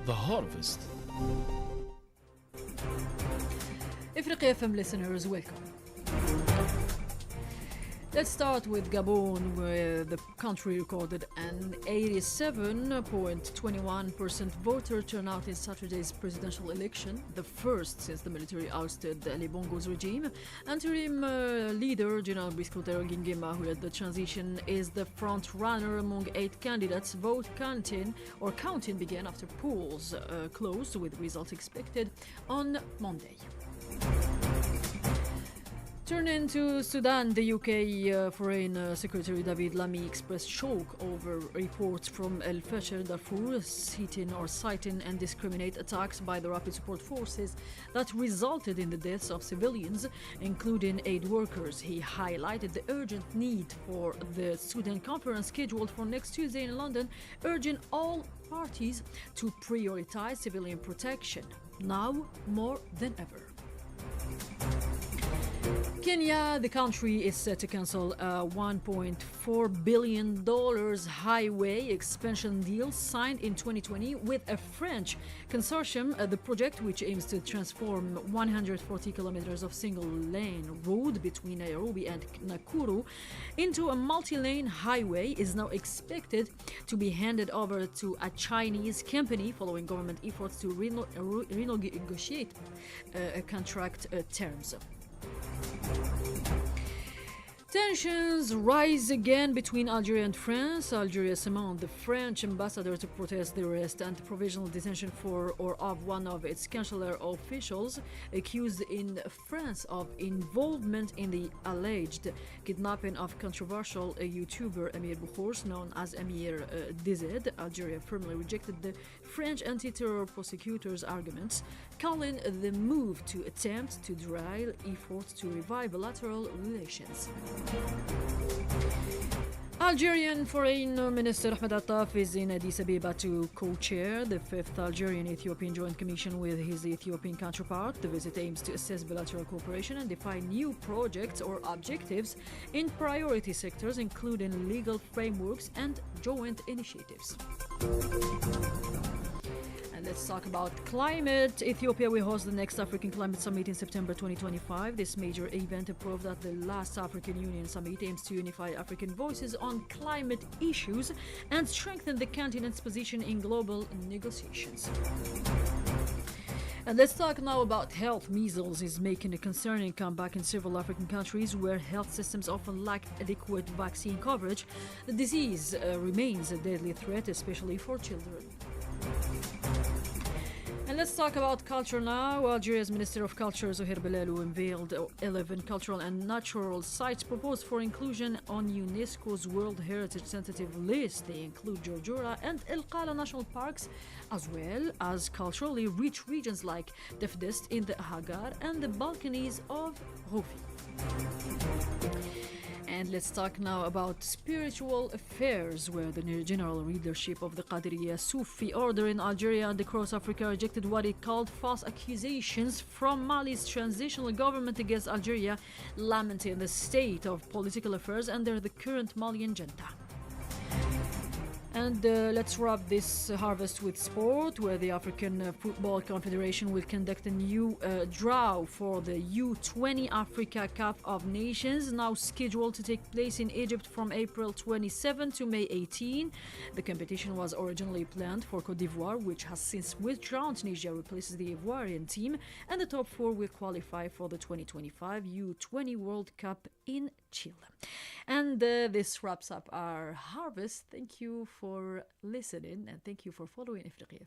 The Harvest. Africa FM listeners, welcome. Let's start with Gabon, where the country recorded an 87.21% voter turnout in Saturday's presidential election, the first since the military ousted Ali Bongo's regime. Interim leader General Bisco Nguema, who led the transition, is the front runner among 8 candidates. Vote counting began after polls closed, with results expected on Monday. Turning to Sudan, the UK Foreign Secretary David Lammy expressed shock over reports from El Fasher, Darfur, citing indiscriminate attacks by the Rapid Support Forces that resulted in the deaths of civilians, including aid workers. He highlighted the urgent need for the Sudan conference scheduled for next Tuesday in London, urging all parties to prioritize civilian protection, now more than ever. Kenya, the country, is set to cancel a $1.4 billion highway expansion deal signed in 2020 with a French consortium. The project, which aims to transform 140 kilometers of single-lane road between Nairobi and Nakuru into a multi-lane highway, is now expected to be handed over to a Chinese company following government efforts to renegotiate contract terms. Tensions rise again between Algeria and France. Algeria summoned the French ambassador to protest the arrest and provisional detention of one of its consular officials accused in France of involvement in the alleged kidnapping of controversial YouTuber Amir Boukhors, known as Amir DZ. Algeria firmly rejected the French anti-terror prosecutors' arguments, calling the move to attempt to derail efforts to revive bilateral relations. Algerian Foreign Minister Ahmed Attaf is in Addis Ababa to co-chair the 5th Algerian-Ethiopian Joint Commission with his Ethiopian counterpart. The visit aims to assess bilateral cooperation and define new projects or objectives in priority sectors, including legal frameworks and joint initiatives. Let's talk about climate. Ethiopia will host the next African Climate Summit in September 2025. This major event approved at the last African Union Summit aims to unify African voices on climate issues and strengthen the continent's position in global negotiations. And let's talk now about health. Measles is making a concerning comeback in several African countries where health systems often lack adequate vaccine coverage. The disease remains a deadly threat, especially for children. And let's talk about culture now. Algeria's Minister of Culture, Zoher Belalou, unveiled 11 cultural and natural sites proposed for inclusion on UNESCO's World Heritage Tentative list. They include Jorjora and El Qala National Parks, as well as culturally rich regions like Defdest in the Hagar and the Balkanies of Roufi. And let's talk now about spiritual affairs, where the general leadership of the Qadiriya Sufi order in Algeria and across Africa rejected what it called false accusations from Mali's transitional government against Algeria, lamenting the state of political affairs under the current Malian junta. And let's wrap this harvest with sport, where the African Football Confederation will conduct a new draw for the U20 Africa Cup of Nations, now scheduled to take place in Egypt from April 27 to May 18. The competition was originally planned for Côte d'Ivoire, which has since withdrawn. Tunisia replaces the Ivoirian team, and the top 4 will qualify for the 2025 U20 World Cup in Chile. And this wraps up our harvest. Thank you for listening, and thank you for following Africa FM.